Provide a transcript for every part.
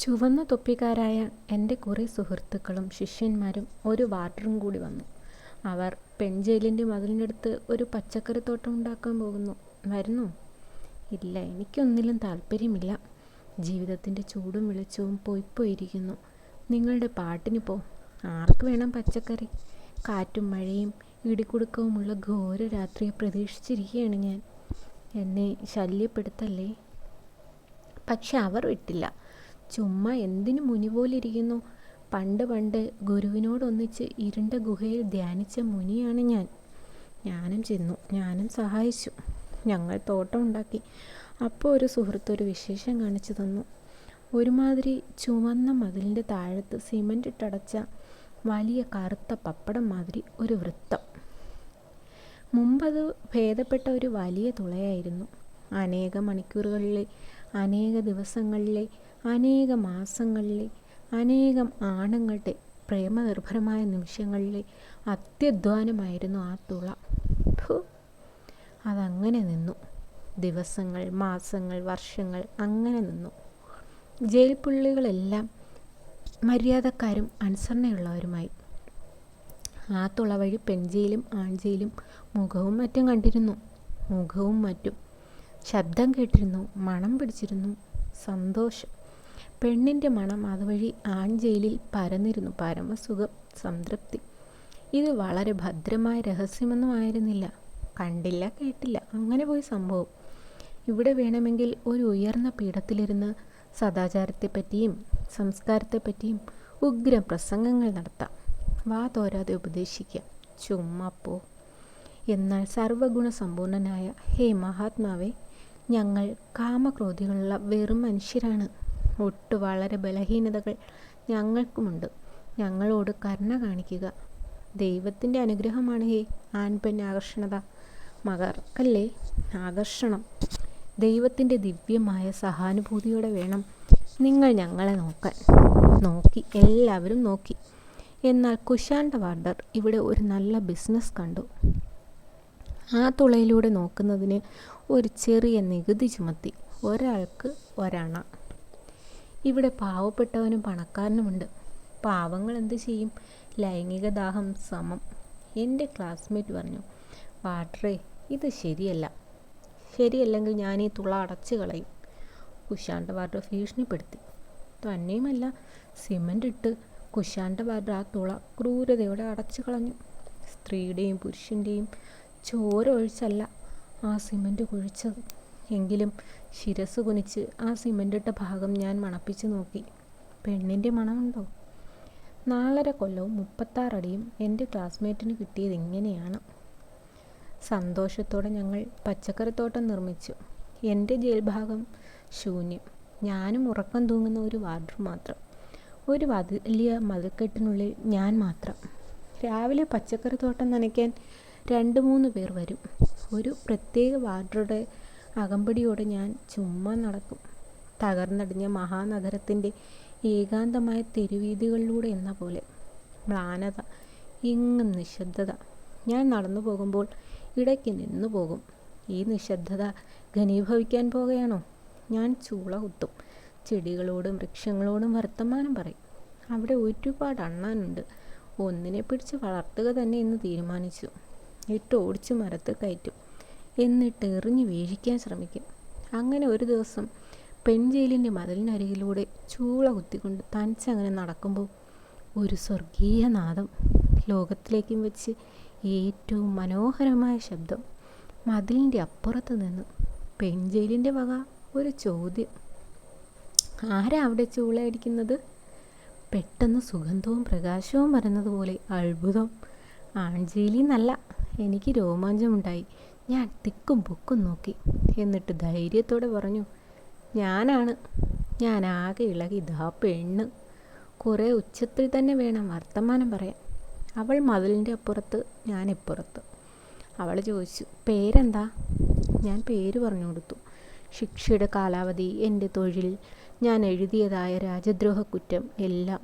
ചുവന്ന തൊപ്പിക്കാരായ എൻ്റെ കുറേ സുഹൃത്തുക്കളും ശിഷ്യന്മാരും ഒരു വാർഡറും കൂടി വന്നു. അവർ പെൺജയിലിൻ്റെ മതിലിനടുത്ത് ഒരു പച്ചക്കറിത്തോട്ടം ഉണ്ടാക്കാൻ പോകുന്നു. വരുന്നോ? ഇല്ല, എനിക്കൊന്നിലും താല്പര്യമില്ല. ജീവിതത്തിൻ്റെ ചൂടും വെളിച്ചവും പോയിപ്പോയിരിക്കുന്നു. നിങ്ങളുടെ പാട്ടിന് പോ. ആർക്ക് വേണം പച്ചക്കറി? കാറ്റും മഴയും ഇടിക്കുടുക്കവുമുള്ള ഘോര രാത്രിയെ പ്രതീക്ഷിച്ചിരിക്കുകയാണ് ഞാൻ. എന്നെ ശല്യപ്പെടുത്തല്ലേ. പക്ഷെ അവർ വിട്ടില്ല. ചുമ്മാ എന്തിനു മുനി പോലിരിക്കുന്നു? പണ്ട് ഗുരുവിനോടൊന്നിച്ച് ഇരുണ്ട ഗുഹയിൽ ധ്യാനിച്ച മുനിയാണ് ഞാൻ. ഞാനും ചെന്നു, ഞാനും സഹായിച്ചു. ഞങ്ങൾ തോട്ടം ഉണ്ടാക്കി. അപ്പോൾ ഒരു സുഹൃത്ത് ഒരു വിശേഷം കാണിച്ചു തന്നു. ഒരുമാതിരി ചുവന്ന മതിലിൻ്റെ താഴത്ത് സിമൻ്റ് ഇട്ടടച്ച വലിയ കറുത്ത പപ്പടം മാതിരി ഒരു വൃത്തം. മുമ്പത് ഭേദപ്പെട്ട ഒരു വലിയ തുളയായിരുന്നു. അനേക മണിക്കൂറുകളിലെ, അനേക ദിവസങ്ങളിലെ, അനേക മാസങ്ങളിലെ, അനേകം ആണുങ്ങളുടെ പ്രേമനിർഭരമായ നിമിഷങ്ങളിലെ അത്യധ്വാനമായിരുന്നു ആ തുള. അതങ്ങനെ നിന്നു. ദിവസങ്ങൾ, മാസങ്ങൾ, വർഷങ്ങൾ അങ്ങനെ നിന്നു. ജയിൽ പുള്ളികളെല്ലാം മര്യാദക്കാരും അനുസരണയുള്ളവരുമായി. ആ തുള വഴി പെൺജയിലും ആൺജയിലും മുഖവും മറ്റും കണ്ടിരുന്നു. മുഖവും മറ്റും ശബ്ദം കേട്ടിരുന്നു, മണം പിടിച്ചിരുന്നു. സന്തോഷം, പെണ്ണിൻ്റെ മണം അതുവഴി ആൺജയിലിൽ പരന്നിരുന്നു. പരമസുഖം, സംതൃപ്തി. ഇത് വളരെ ഭദ്രമായ രഹസ്യമൊന്നും ആയിരുന്നില്ല. കണ്ടില്ല, കേട്ടില്ല, അങ്ങനെ പോയി സംഭവം. ഇവിടെ വേണമെങ്കിൽ ഒരു ഉയർന്ന പീഠത്തിലിരുന്ന് സദാചാരത്തെപ്പറ്റിയും സംസ്കാരത്തെപ്പറ്റിയും ഉഗ്രം പ്രസംഗങ്ങൾ നടത്താം. വാ തോരാതെ ഉപദേശിക്കാം. ചുമ്മാപ്പോ. എന്നാൽ സർവഗുണസമ്പൂർണനായ ഹേ മഹാത്മാവേ, ഞങ്ങൾ കാമക്രോധികളുള്ള വെറും മനുഷ്യരാണ്. വളരെ ബലഹീനതകൾ ഞങ്ങൾക്കുമുണ്ട്. ഞങ്ങളോട് കരുണ കാണിക്കുക. ദൈവത്തിൻ്റെ അനുഗ്രഹമാണ് ഹേ ആൺപെൺ ആകർഷണത. മകർക്കല്ലേ ആകർഷണം. ദൈവത്തിൻ്റെ ദിവ്യമായ സഹാനുഭൂതിയോടെ വേണം നിങ്ങൾ ഞങ്ങളെ നോക്കാൻ. നോക്കി, എല്ലാവരും നോക്കി. എന്നാൽ കുശാണ്ട വാർഡർ ഇവിടെ ഒരു നല്ല ബിസിനസ് കണ്ടു. ആ തുളയിലൂടെ നോക്കുന്നതിന് ഒരു ചെറിയ നികുതി ചുമത്തി. ഒരാൾക്ക് ഒരണ. ഇവിടെ പാവപ്പെട്ടവനും പണക്കാരനുമുണ്ട്. പാവങ്ങൾ എന്ത് ചെയ്യും? ലൈംഗിക ദാഹം സമം. എൻ്റെ ക്ലാസ്മേറ്റ് പറഞ്ഞു, വാർഡറെ, ഇത് ശരിയല്ല. ശരിയല്ലെങ്കിൽ ഞാൻ ഈ തുള അടച്ചു കളയും. കുശാണ്ട വാർഡർ ഭീഷണിപ്പെടുത്തി. തന്നെയുമല്ല, സിമൻ്റ് ഇട്ട് കുശാണ്ട വാർഡർ ആ തുള ക്രൂരതയോടെ അടച്ചു കളഞ്ഞു. സ്ത്രീയുടെയും പുരുഷൻ്റെയും ചോര ഒഴിച്ചല്ല ആ സിമൻ്റ് കുഴിച്ചത്. എങ്കിലും ശിരസ് കുനിച്ച് ആ സിമൻ്റിട്ട ഭാഗം ഞാൻ മണപ്പിച്ച് നോക്കി. പെണ്ണിൻ്റെ മണമുണ്ടോ? 4.5 കൊല്ലവും 36 അടിയും എൻ്റെ ക്ലാസ്മേറ്റിന് കിട്ടിയത് ഇങ്ങനെയാണ്. സന്തോഷത്തോടെ ഞങ്ങൾ പച്ചക്കറിത്തോട്ടം നിർമ്മിച്ചു. എൻ്റെ ജയിൽ ഭാഗം ശൂന്യം. ഞാനും ഉറക്കം തൂങ്ങുന്ന ഒരു വാർഡർ മാത്രം. ഒരു വലിയ മതിൽക്കെട്ടിനുള്ളിൽ ഞാൻ മാത്രം. രാവിലെ പച്ചക്കറിത്തോട്ടം നനയ്ക്കാൻ 2-3 പേർ വരും. ഒരു പ്രത്യേക വാർഡറുടെ അകമ്പടിയോടെ ഞാൻ ചുമ്മാ നടക്കും. തകർന്നടിഞ്ഞ മഹാനഗരത്തിൻ്റെ ഏകാന്തമായ തെരുവീഥികളിലൂടെ എന്ന പോലെ. മ്ലാനത, എങ്ങും നിശബ്ദത. ഞാൻ നടന്നു പോകുമ്പോൾ ഇടയ്ക്ക് നിന്നു പോകും. ഈ നിശബ്ദത ഘനീഭവിക്കാൻ പോകുകയാണോ? ഞാൻ ചൂള കുത്തും. ചെടികളോടും വൃക്ഷങ്ങളോടും വർത്തമാനം പറയും. അവിടെ ഒരുപാട് അണ്ണാനുണ്ട്. ഒന്നിനെ പിടിച്ച് വളർത്തുക തന്നെ എന്ന് തീരുമാനിച്ചു. ഓടിച്ച് മരത്തിൽ കയറ്റും. എന്നിട്ട് എറിഞ്ഞു വീഴിക്കാൻ ശ്രമിക്കും. അങ്ങനെ ഒരു ദിവസം പെൺജയിലിൻ്റെ മതിലിനരികിലൂടെ ചൂള കുത്തിക്കൊണ്ട് തനിച്ചങ്ങനെ നടക്കുമ്പോൾ ഒരു സ്വർഗീയ നാദം. ലോകത്തിലേക്കും വെച്ച് ഏറ്റവും മനോഹരമായ ശബ്ദം. മതിലിൻ്റെ അപ്പുറത്ത് നിന്ന് പെൺജയിലിൻ്റെ വക ഒരു ചോദ്യം. ആരാ അവിടെ ചൂളയടിക്കുന്നത്? പെട്ടെന്ന് സുഗന്ധവും പ്രകാശവും വരുന്നതുപോലെ അത്ഭുതം. ആൺജയിലിന്നല്ല. എനിക്ക് രോമാഞ്ചമുണ്ടായി. ഞാൻ തിക്കും പൊക്കും നോക്കി. എന്നിട്ട് ധൈര്യത്തോടെ പറഞ്ഞു, ഞാനാണ്. ഞാൻ ആകെ ഇളകി. ഇതാ പെണ്ണ്. കുറേ ഉച്ചത്തിൽ തന്നെ വേണം വർത്തമാനം പറയാൻ. അവൾ മതിലിൻ്റെ അപ്പുറത്ത്, ഞാൻ ഇപ്പുറത്ത്. അവൾ ചോദിച്ചു, പേരെന്താ? ഞാൻ പേര് പറഞ്ഞു കൊടുത്തു. ശിക്ഷയുടെ കാലാവധി, എൻ്റെ തൊഴിൽ, ഞാൻ എഴുതിയതായ രാജദ്രോഹ കുറ്റം എല്ലാം.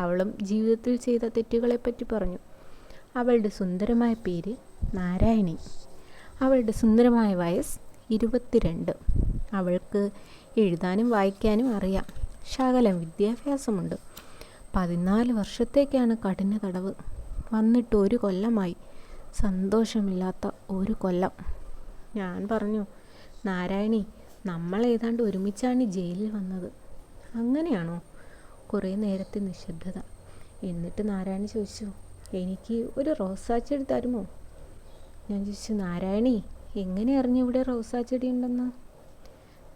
അവളും ജീവിതത്തിൽ ചെയ്ത തെറ്റുകളെപ്പറ്റി പറഞ്ഞു. അവളുടെ സുന്ദരമായ പേര് നാരായണി. അവളുടെ സുന്ദരമായ വയസ്സ് 22. അവൾക്ക് എഴുതാനും വായിക്കാനും അറിയാം. ശകലം വിദ്യാഭ്യാസമുണ്ട്. 14 വർഷത്തേക്കാണ് കഠിന തടവ്. വന്നിട്ട് 1 കൊല്ലമായി. സന്തോഷമില്ലാത്ത 1 കൊല്ലം. ഞാൻ പറഞ്ഞു, നാരായണി, നമ്മൾ ഏതാണ്ട് ഒരുമിച്ചാണ് ജയിലിൽ വന്നത്. അങ്ങനെയാണോ? കുറേ നേരത്തെ നിശബ്ദത. എന്നിട്ട് നാരായണി ചോദിച്ചു, എനിക്ക് ഒരു റോസാച്ചെടി തരുമോ? ഞാൻ ചോദിച്ചു, നാരായണി, എങ്ങനെ അറിഞ്ഞു ഇവിടെ റോസാച്ചെടി ഉണ്ടെന്ന്?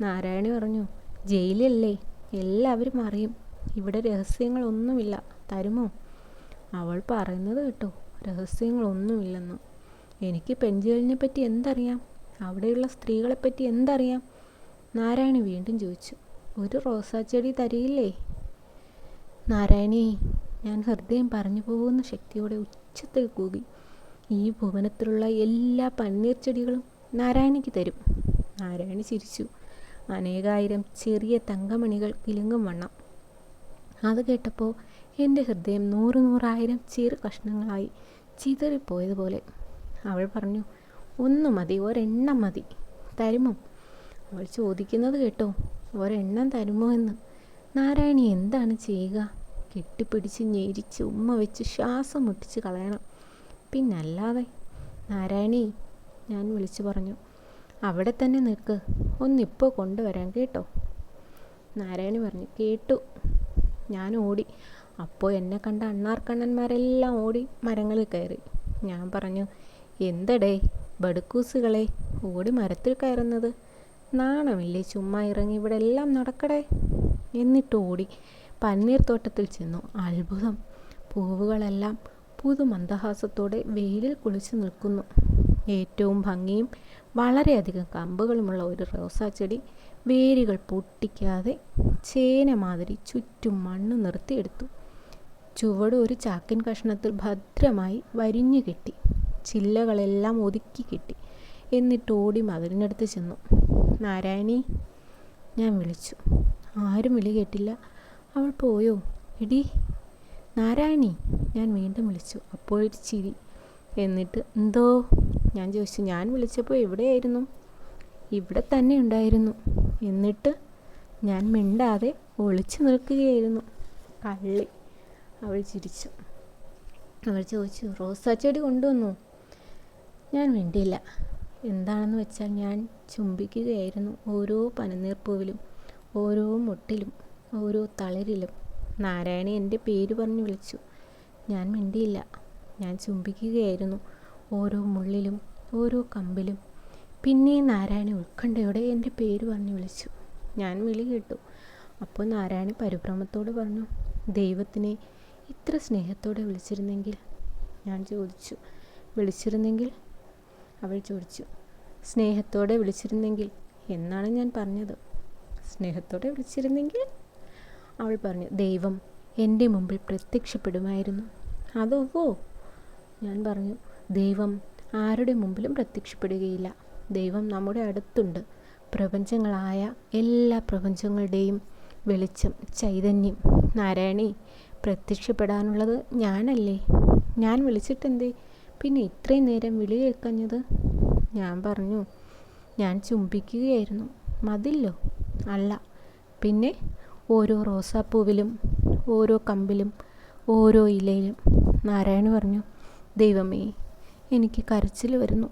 നാരായണി പറഞ്ഞു, ജയിലല്ലേ, എല്ലാവരും അറിയും. ഇവിടെ രഹസ്യങ്ങളൊന്നുമില്ല, തരുമോ? അവൾ പറയുന്നത് കേട്ടോ, രഹസ്യങ്ങളൊന്നുമില്ലെന്ന്. എനിക്ക് പെൺജയിലിനെ പറ്റി എന്തറിയാം? അവിടെയുള്ള സ്ത്രീകളെപ്പറ്റി എന്തറിയാം? നാരായണി വീണ്ടും ചോദിച്ചു, ഒരു റോസാച്ചെടി തരിയില്ലേ? നാരായണി, ഞാൻ ഹൃദയം പറഞ്ഞു പോകുന്ന ശക്തിയോടെ ഉച്ചത്തിൽ കൂകി, ഈ ഭുവനത്തിലുള്ള എല്ലാ പന്നീർ ചെടികളും നാരായണിക്ക് തരും. നാരായണി ചിരിച്ചു, അനേകായിരം ചെറിയ തങ്കമണികൾ കിലുങ്ങും വണ്ണം. അത് കേട്ടപ്പോൾ എൻ്റെ ഹൃദയം 100,000 ചെറു കഷ്ണങ്ങളായി ചിതറിപ്പോയതുപോലെ. അവൾ പറഞ്ഞു, 1 മതി, ഒരെണ്ണം മതി. തരുമോ? അവൾ ചോദിക്കുന്നത് കേട്ടോ, ഒരെണ്ണം തരുമോ എന്ന്. നാരായണി എന്താണ് ചെയ്യുക? കെട്ടിപ്പിടിച്ച് ഞെരിച്ച് ഉമ്മ വെച്ച് ശ്വാസം മുട്ടിച്ച് കളയണം, പിന്നല്ലാതെ. നാരായണി, ഞാൻ വിളിച്ചു പറഞ്ഞു, അവിടെ തന്നെ നിൽക്ക്, ഒന്നിപ്പോൾ കൊണ്ടുവരാൻ കേട്ടോ. നാരായണി പറഞ്ഞു, കേട്ടു. ഞാൻ ഓടി. അപ്പോൾ എന്നെ കണ്ട അണ്ണാർക്കണ്ണന്മാരെല്ലാം ഓടി മരങ്ങളിൽ കയറി. ഞാൻ പറഞ്ഞു, എന്തടേ ബടുക്കൂസുകളെ ഓടി മരത്തിൽ കയറുന്നത്? നാണമില്ലേ ചുമ്മാ ഇറങ്ങി ഇവിടെ എല്ലാം നടക്കടേ? എന്നിട്ട് ഓടി പന്നീർ തോട്ടത്തിൽ ചെന്നു. അത്ഭുതം, പൂവുകളെല്ലാം പുതുമന്ദഹാസത്തോടെ വെയിലിൽ കുളിച്ചു നിൽക്കുന്നു. ഏറ്റവും ഭംഗിയും വളരെയധികം കമ്പുകളുമുള്ള ഒരു റോസാച്ചെടി വേരുകൾ പൊട്ടിക്കാതെ ചേന മാതിരി ചുറ്റും മണ്ണ് നിർത്തിയെടുത്തു. ചുവട് ഒരു ചാക്കിൻ കഷ്ണത്തിൽ ഭദ്രമായി വരിഞ്ഞു കെട്ടി. ചില്ലകളെല്ലാം ഒതുക്കി കെട്ടി. എന്നിട്ട് ഓടി മതിലിനടുത്ത് ചെന്നു. നാരായണി, ഞാൻ വിളിച്ചു. ആരും വിളി കേട്ടില്ല. അവൾ പോയോ? എടി നാരായണി, ഞാൻ വീണ്ടും വിളിച്ചു. അപ്പോഴൊരു ചിരി. എന്നിട്ട്, എന്തോ? ഞാൻ ചോദിച്ചു. ഞാൻ വിളിച്ചപ്പോൾ എവിടെയായിരുന്നു? ഇവിടെ തന്നെ ഉണ്ടായിരുന്നു. എന്നിട്ട്? ഞാൻ മിണ്ടാതെ ഒളിച്ചു നിൽക്കുകയായിരുന്നു. കള്ളി. അവൾ ചിരിച്ചു. അവൾ ചോദിച്ചു, റോസാച്ചെടി കൊണ്ടുവന്നു? ഞാൻ മിണ്ടിയില്ല. എന്താണെന്ന് വെച്ചാൽ ഞാൻ ചുംബിക്കുകയായിരുന്നു ഓരോ പനിനീർപ്പൂവിലും, ഓരോ മുട്ടിലും, ഓരോ തളിരിലും. നാരായണി എൻ്റെ പേര് പറഞ്ഞു വിളിച്ചു. ഞാൻ മിണ്ടിയില്ല. ഞാൻ ചുംബിക്കുകയായിരുന്നു ഓരോ മുള്ളിലും, ഓരോ കമ്പിലും. പിന്നെയും നാരായണി ഉത്കണ്ഠയോടെ എൻ്റെ പേര് പറഞ്ഞു വിളിച്ചു. ഞാൻ വിളി കേട്ടു. അപ്പോൾ നാരായണി പരിഭ്രമത്തോട് പറഞ്ഞു, ദൈവത്തിനെ ഇത്ര സ്നേഹത്തോടെ വിളിച്ചിരുന്നെങ്കിൽ. ഞാൻ ചോദിച്ചു, വിളിച്ചിരുന്നെങ്കിൽ? അവൾ ചോദിച്ചു. സ്നേഹത്തോടെ വിളിച്ചിരുന്നെങ്കിൽ എന്നാണ് ഞാൻ പറഞ്ഞത്. സ്നേഹത്തോടെ വിളിച്ചിരുന്നെങ്കിൽ? അവൾ പറഞ്ഞു, ദൈവം എൻ്റെ മുമ്പിൽ പ്രത്യക്ഷപ്പെടുമായിരുന്നു. അതോ? ഞാൻ പറഞ്ഞു, ദൈവം ആരുടെ മുമ്പിലും പ്രത്യക്ഷപ്പെടുകയില്ല. ദൈവം നമ്മുടെ അടുത്തുണ്ട്. പ്രപഞ്ചങ്ങളായ എല്ലാ പ്രപഞ്ചങ്ങളുടെയും വെളിച്ചം, ചൈതന്യം. നാരായണി, പ്രത്യക്ഷപ്പെടാനുള്ളത് ഞാനല്ലേ? ഞാൻ വിളിച്ചിട്ടെന്തേ പിന്നെ ഇത്രയും നേരം വിളി കേൾക്കഞ്ഞത്? ഞാൻ പറഞ്ഞു, ഞാൻ ചുംബിക്കുകയായിരുന്നു. മതില്ലോ? അല്ല. പിന്നെ ഓരോ റോസാപ്പൂവിലും, ഓരോ കമ്പിലും, ഓരോ ഇലയിലും. നാരായണി പറഞ്ഞു, ദൈവമേ, എനിക്ക് കരച്ചിൽ വരുന്നു.